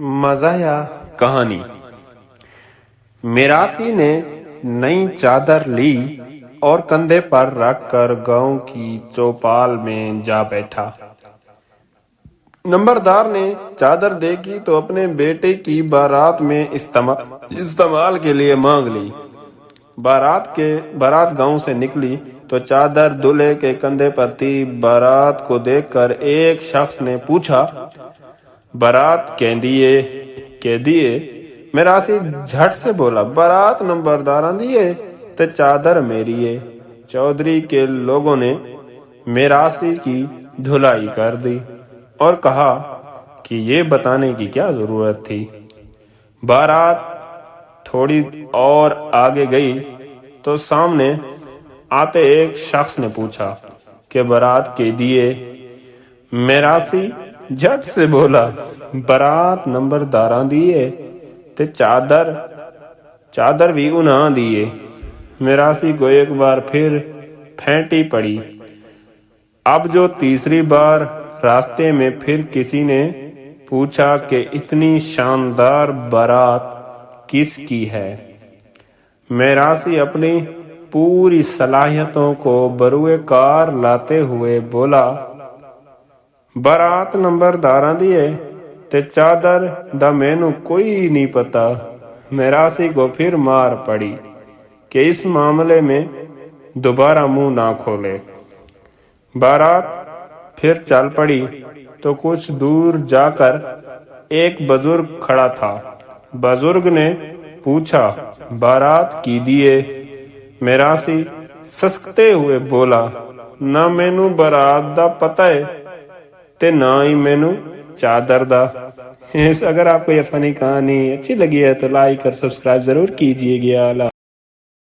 مزاحیہ کہانی۔ میراثی نے نئی چادر لی اور کندھے پر رکھ کر گاؤں کی چوپال میں جا بیٹھا۔ نمبردار نے چادر دیکھی تو اپنے بیٹے کی بارات میں استعمال کے لیے مانگ لی۔ بارات گاؤں سے نکلی تو چادر دولہے کے کندھے پر تھی۔ بارات کو دیکھ کر ایک شخص نے پوچھا، بارات کہ دیے؟ میراثی جھٹ سے بولا، بارات نمبرداراں دیے تے چادر میری ہے۔ چودھری کے لوگوں نے میراثی کی دھلائی کر دی اور کہا کہ یہ بتانے کی کیا ضرورت تھی۔ بارات تھوڑی اور آگے گئی تو سامنے آتے ایک شخص نے پوچھا کہ بارات کے دیے؟ میراثی جھٹ سے بولا، بارات نمبرداراں دیے تے چادر بھی انہاں دیے۔ میراثی کو ایک بار پھر پھینٹی پڑی۔ اب جو تیسری بار راستے میں پھر کسی نے پوچھا کہ اتنی شاندار بارات کس کی ہے؟ میراثی اپنی پوری صلاحیتوں کو بروئے کار لاتے ہوئے بولا، بارات نمبرداراں دیے تے چادر دا مینوں کوئی نہیں پتا۔ میراثی کو پھر مار پڑی کہ اس معاملے میں دوبارہ منہ نہ کھولے۔ بارات پھر چل پڑی تو کچھ دور جا کر ایک بزرگ کھڑا تھا۔ بزرگ نے پوچھا، بارات کی دیے؟ میراثی سسکتے ہوئے بولا، نہ مینوں بارات دا پتہ ہے تے نہ ہی مینوں چادر دا۔ اگر آپ کو یہ فنی کہانی اچھی لگی ہے تو لائک اور سبسکرائب ضرور کیجیے گا۔